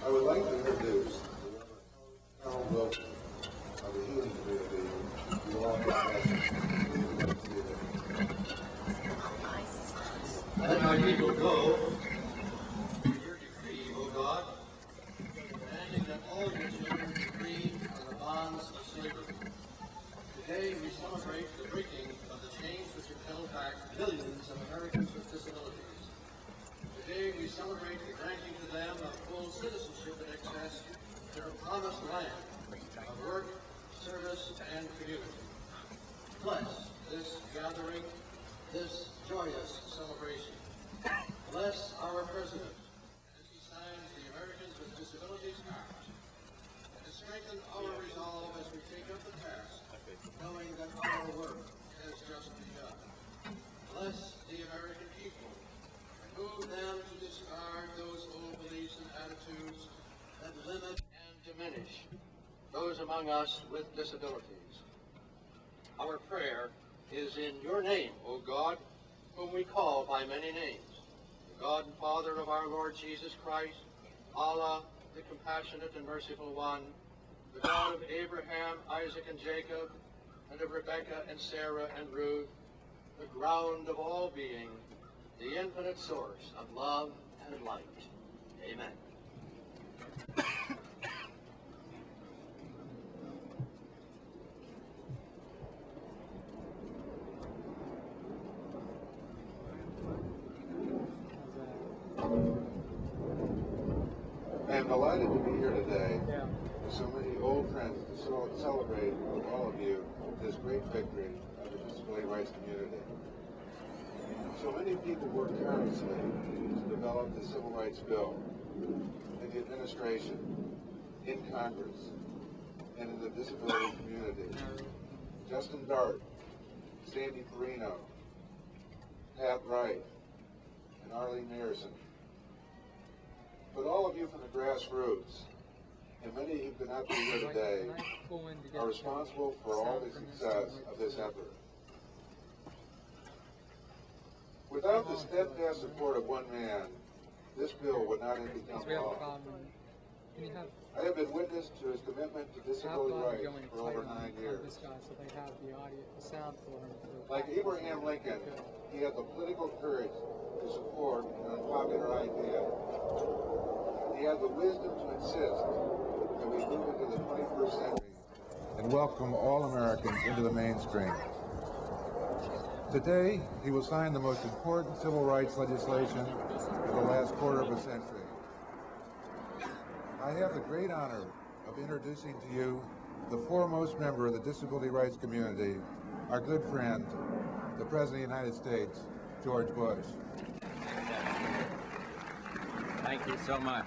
I would like to introduce Carol Wilson of the healing community. You all have Let my people go to your decree, O God, demanding that all your children be free from the bonds of slavery. Today we celebrate the breaking of the chains which have held back millions of Americans with disabilities. Today we celebrate the granting to them of full citizenship and access to the promised land of work, service, and community. Bless this gathering, this joyous celebration. Bless our President as he signs the Americans with Disabilities Act, and to strengthen our resolve as we take up the task, knowing that our work has just begun. Bless the American people, and move them to discard those old beliefs and attitudes that limit and diminish those among us with disabilities. Our prayer is in your name, O God, whom we call by many names, the God and Father of our Lord Jesus Christ, Allah, the compassionate and merciful one, the God of Abraham, Isaac, and Jacob, and of Rebekah and Sarah and Ruth, the ground of all being, the infinite source of love and light. Amen. I am delighted to be here today with so many old friends to celebrate with all of you this great victory of the disability rights community. So many people worked tirelessly to develop the Civil Rights Bill in the administration, in Congress, and in the disability community. Justin Dart, Sandy Perino, Pat Wright, and Arlene Mearson. But all of you from the grassroots, and many who could not be here today, are responsible for all the success of this effort. Without the steadfast support of one man, this bill would not have become law. I have been witness to his commitment to disability rights for over 9 years. Like Abraham Lincoln, he had the political courage to support an unpopular idea. He had the wisdom to insist that we move into the 21st century and welcome all Americans into the mainstream. Today, he will sign the most important civil rights legislation of the last quarter of a century. I have the great honor of introducing to you the foremost member of the disability rights community, our good friend, the President of the United States, George Bush. Thank you so much.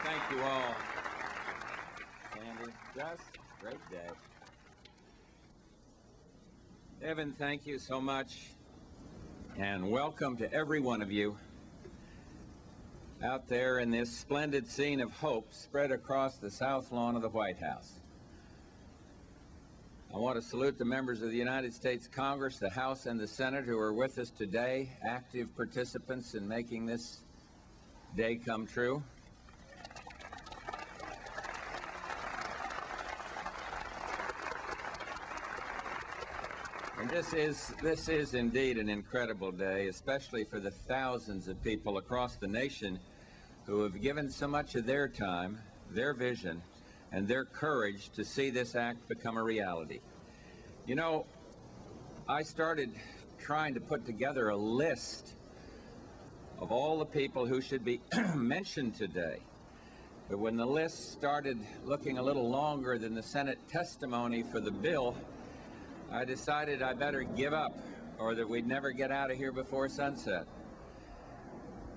Thank you all. Sandy, just great day. Evan, thank you so much, and welcome to every one of you out there in this splendid scene of hope spread across the south lawn of the White House. I want to salute the members of the United States Congress, the House, and the Senate who are with us today, active participants in making this day come true. And this is indeed an incredible day, especially for the thousands of people across the nation who have given so much of their time, their vision, and their courage to see this act become a reality. You know, I started trying to put together a list of all the people who should be mentioned today. But when the list started looking a little longer than the Senate testimony for the bill, I decided I better give up, or that we'd never get out of here before sunset.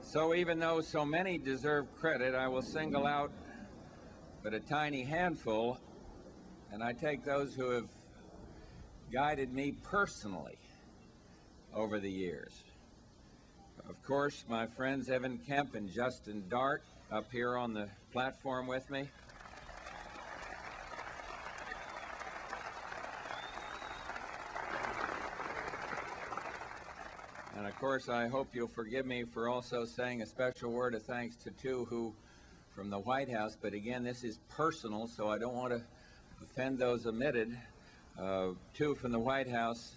So even though so many deserve credit, I will single out but a tiny handful, and I take those who have guided me personally over the years. Of course, my friends Evan Kemp and Justin Dart up here on the platform with me. And of course, I hope you'll forgive me for also saying a special word of thanks to two who from the White House, but again, this is personal, so I don't want to offend those omitted. Two from the White House,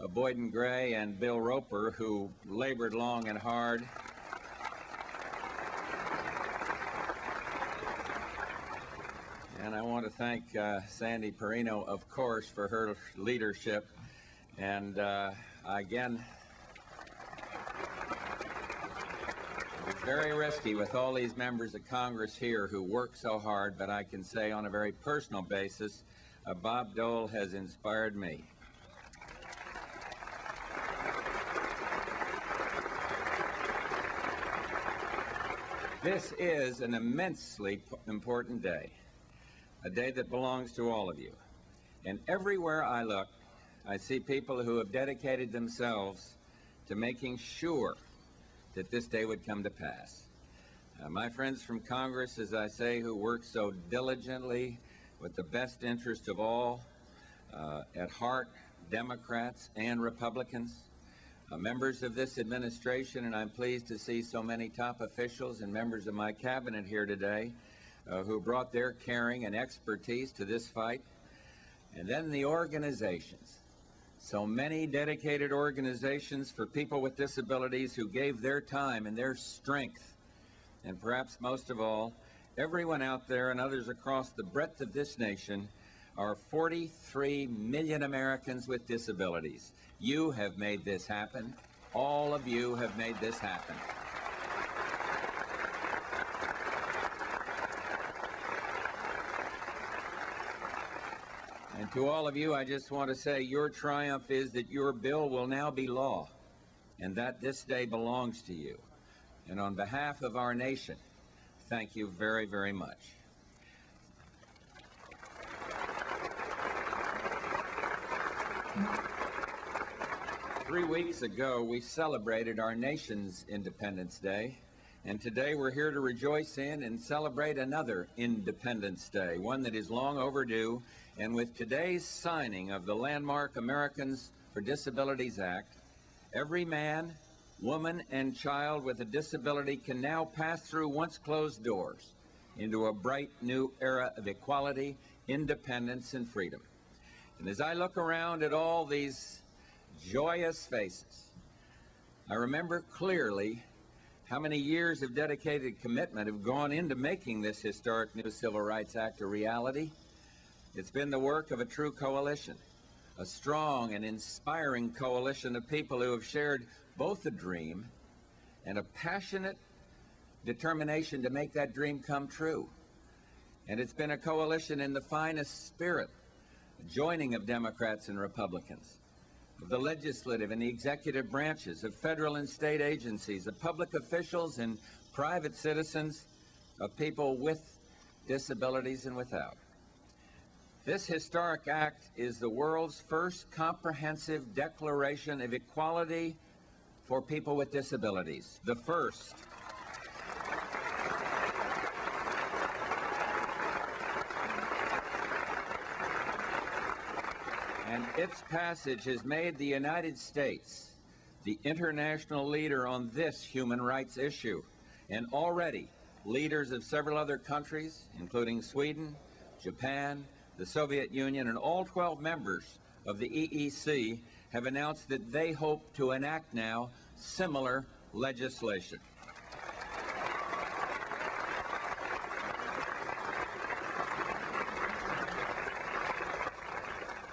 Boyden Gray and Bill Roper, who labored long and hard. And I want to thank Sandy Perino, of course, for her leadership. And again, it was very risky with all these members of Congress here who work so hard, but I can say on a very personal basis, Bob Dole has inspired me. This is an immensely important day, a day that belongs to all of you. And everywhere I look, I see people who have dedicated themselves to making sure that this day would come to pass. My friends from Congress, as I say, who work so diligently with the best interest of all at heart, Democrats and Republicans, members of this administration, and I'm pleased to see so many top officials and members of my cabinet here today who brought their caring and expertise to this fight. And then the organizations, so many dedicated organizations for people with disabilities who gave their time and their strength. And perhaps most of all, everyone out there and others across the breadth of this nation, are 43 million Americans with disabilities. You have made this happen. All of you have made this happen. And to all of you, I just want to say your triumph is that your bill will now be law, and that this day belongs to you. And on behalf of our nation, thank you very, very much. Three weeks ago, we celebrated our nation's Independence Day, and today we're here to rejoice in and celebrate another Independence Day, one that is long overdue. And with today's signing of the landmark Americans for Disabilities Act, every man, woman, and child with a disability can now pass through once closed doors into a bright new era of equality, independence, and freedom. And as I look around at all these joyous faces, I remember clearly how many years of dedicated commitment have gone into making this historic new Civil Rights Act a reality. It's been the work of a true coalition, a strong and inspiring coalition of people who have shared both a dream and a passionate determination to make that dream come true. And it's been a coalition in the finest spirit, a joining of Democrats and Republicans, of the legislative and the executive branches, of federal and state agencies, of public officials and private citizens, of people with disabilities and without. This historic act is the world's first comprehensive declaration of equality for people with disabilities, the first. And its passage has made the United States the international leader on this human rights issue. And already, leaders of several other countries, including Sweden, Japan, the Soviet Union, and all 12 members of the EEC have announced that they hope to enact now similar legislation.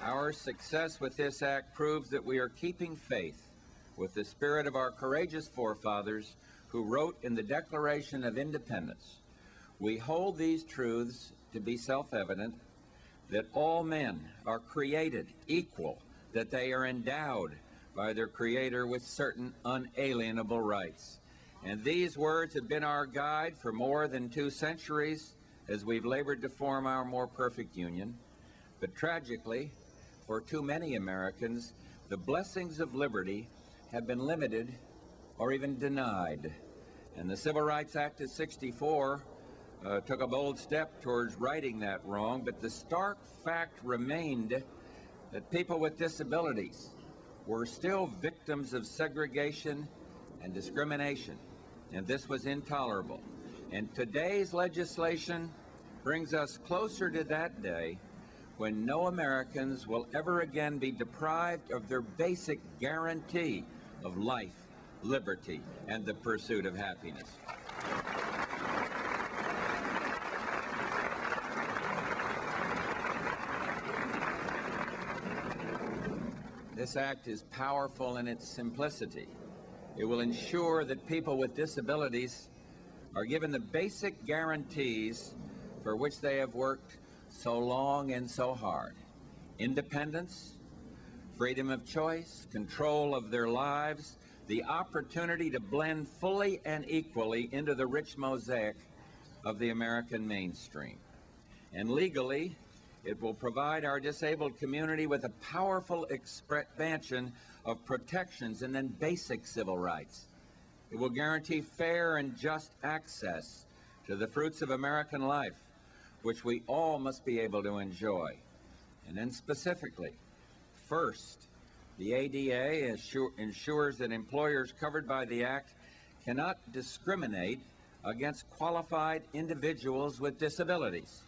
Our success with this act proves that we are keeping faith with the spirit of our courageous forefathers who wrote in the Declaration of Independence. We hold these truths to be self-evident, that all men are created equal, that they are endowed by their Creator with certain unalienable rights. And these words have been our guide for more than 2 centuries as we've labored to form our more perfect union. But tragically, for too many Americans, the blessings of liberty have been limited or even denied. And the Civil Rights Act of '64 took a bold step towards righting that wrong, but the stark fact remained that people with disabilities were still victims of segregation and discrimination, and this was intolerable. And today's legislation brings us closer to that day when no Americans will ever again be deprived of their basic guarantee of life, liberty, and the pursuit of happiness. This act is powerful in its simplicity. It will ensure that people with disabilities are given the basic guarantees for which they have worked so long and so hard: independence, freedom of choice, control of their lives, the opportunity to blend fully and equally into the rich mosaic of the American mainstream. And legally, it will provide our disabled community with a powerful expansion of protections and then basic civil rights. It will guarantee fair and just access to the fruits of American life, which we all must be able to enjoy. And then specifically, first, the ADA ensures that employers covered by the Act cannot discriminate against qualified individuals with disabilities.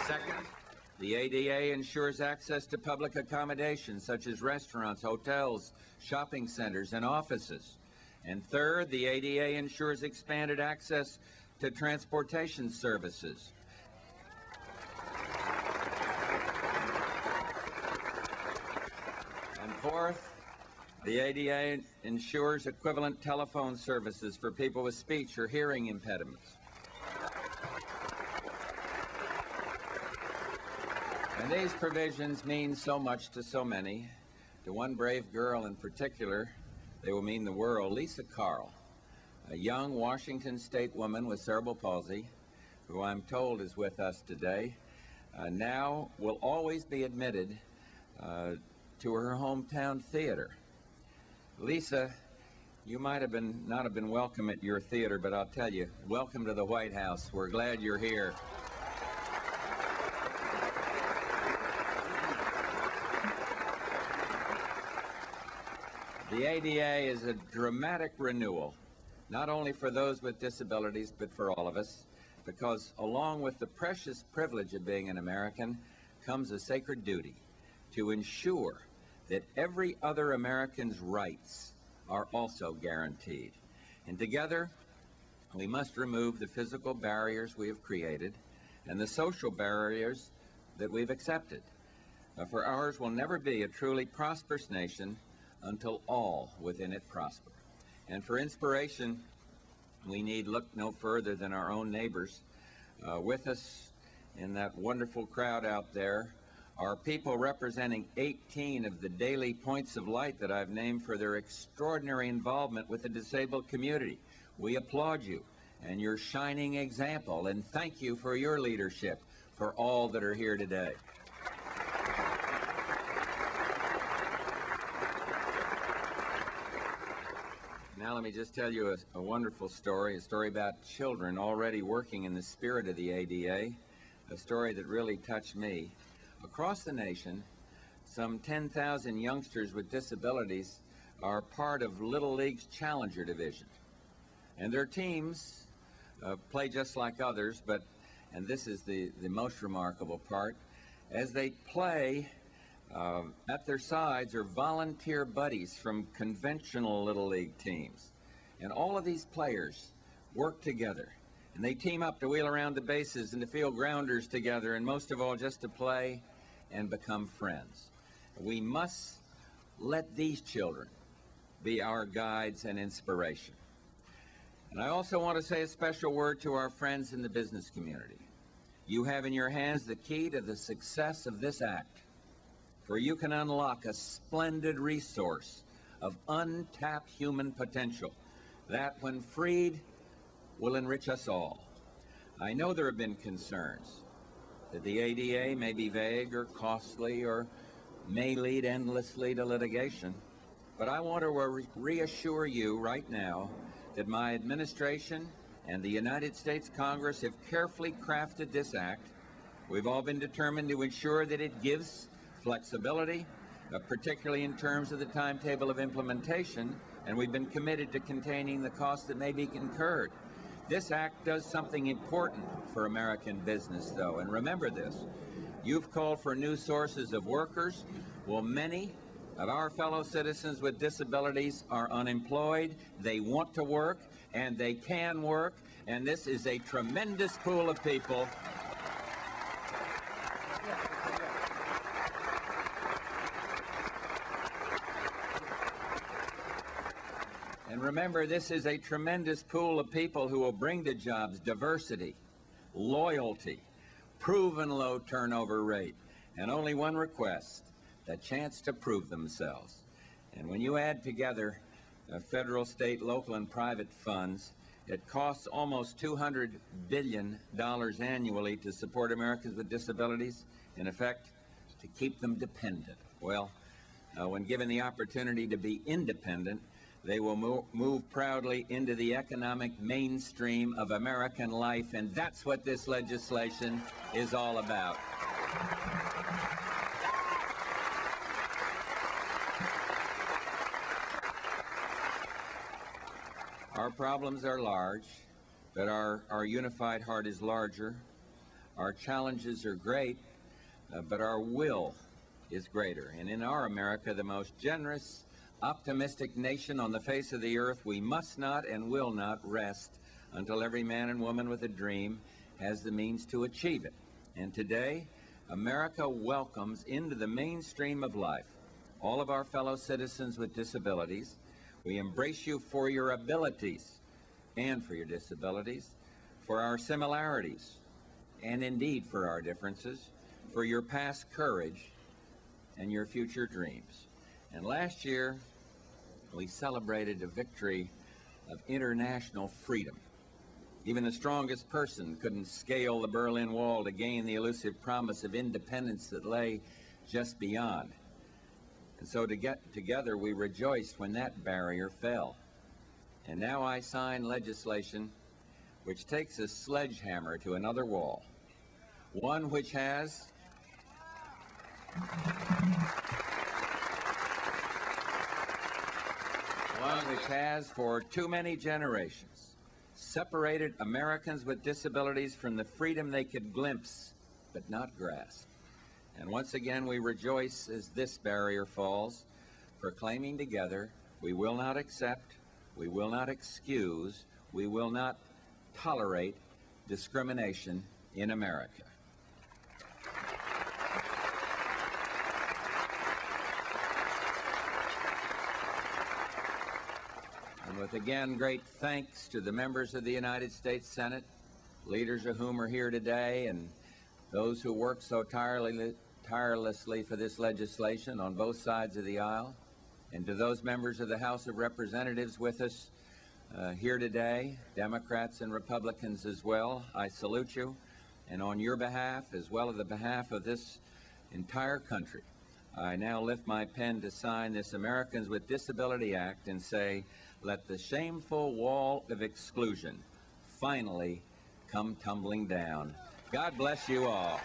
Second, the ADA ensures access to public accommodations such as restaurants, hotels, shopping centers, and offices. And third, the ADA ensures expanded access to transportation services. And fourth, the ADA ensures equivalent telephone services for people with speech or hearing impediments. And these provisions mean so much to so many. To one brave girl in particular, they will mean the world. Lisa Carl, a young Washington State woman with cerebral palsy, who I'm told is with us today, now will always be admitted to her hometown theater. Lisa, you might have not have been welcome at your theater, but I'll tell you, welcome to the White House. We're glad you're here. The ADA is a dramatic renewal, not only for those with disabilities, but for all of us, because along with the precious privilege of being an American comes a sacred duty to ensure that every other American's rights are also guaranteed. And together, we must remove the physical barriers we have created and the social barriers that we've accepted. For ours will never be a truly prosperous nation until all within it prosper. And for inspiration, we need look no further than our own neighbors. With us in that wonderful crowd out there are people representing 18 of the daily points of light that I've named for their extraordinary involvement with the disabled community. We applaud you and your shining example, and thank you for your leadership for all that are here today. Now let me just tell you a wonderful story, a story about children already working in the spirit of the ADA, a story that really touched me. Across the nation, some 10,000 youngsters with disabilities are part of Little League's Challenger Division. And their teams play just like others, but, and this is the most remarkable part, as they play, at their sides are volunteer buddies from conventional Little League teams. And all of these players work together, and they team up to wheel around the bases and to field grounders together, and most of all just to play and become friends. We must let these children be our guides and inspiration. And I also want to say a special word to our friends in the business community. You have in your hands the key to the success of this act, for you can unlock a splendid resource of untapped human potential that, when freed, will enrich us all. I know there have been concerns that the ADA may be vague or costly or may lead endlessly to litigation, but I want to reassure you right now that my administration and the United States Congress have carefully crafted this act. We've all been determined to ensure that it gives flexibility, particularly in terms of the timetable of implementation, and we've been committed to containing the costs that may be incurred. This act does something important for American business, though, and remember this. You've called for new sources of workers. Well, many of our fellow citizens with disabilities are unemployed. They want to work, and they can work, and this is a tremendous pool of people. And remember, this is a tremendous pool of people who will bring to jobs diversity, loyalty, proven low turnover rate, and only one request, the chance to prove themselves. And when you add together federal, state, local, and private funds, it costs almost $200 billion annually to support Americans with disabilities, in effect, to keep them dependent. Well, when given the opportunity to be independent, they will move proudly into the economic mainstream of American life, and that's what this legislation is all about. Our problems are large, but our unified heart is larger. Our challenges are great, but our will is greater. And in our America, the most generous, optimistic nation on the face of the earth, we must not and will not rest until every man and woman with a dream has the means to achieve it. And today, America welcomes into the mainstream of life all of our fellow citizens with disabilities. We embrace you for your abilities and for your disabilities, for our similarities, and indeed for our differences, for your past courage and your future dreams. And last year, we celebrated a victory of international freedom. Even the strongest person couldn't scale the Berlin Wall to gain the elusive promise of independence that lay just beyond. And so together we rejoiced when that barrier fell. And now I sign legislation which takes a sledgehammer to another wall, one which has for too many generations separated Americans with disabilities from the freedom they could glimpse but not grasp. And once again we rejoice as this barrier falls, proclaiming together, we will not accept, we will not excuse, we will not tolerate discrimination in America. And with again great thanks to the members of the United States Senate, leaders of whom are here today, and those who work so tirelessly for this legislation on both sides of the aisle, and to those members of the House of Representatives with us here today, Democrats and Republicans as well, I salute you. And on your behalf, as well as the behalf of this entire country, I now lift my pen to sign this Americans with Disability Act and say, let the shameful wall of exclusion finally come tumbling down. God bless you all.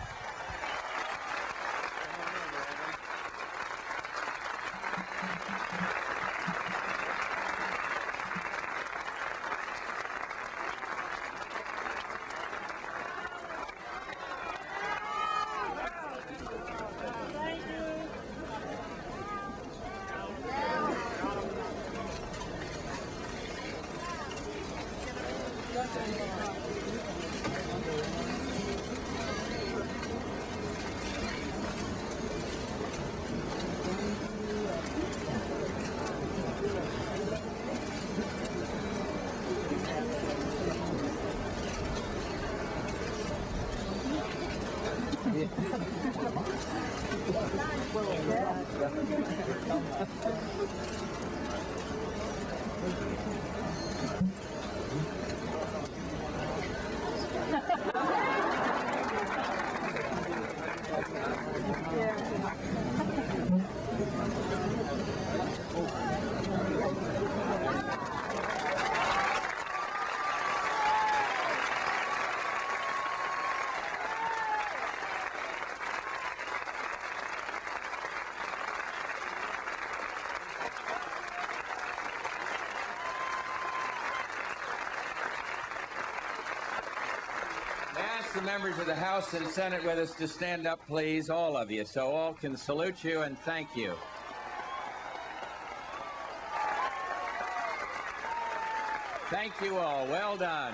the members of the House and Senate with us to stand up, please, all of you, so all can salute you and thank you. Thank you all. Well done.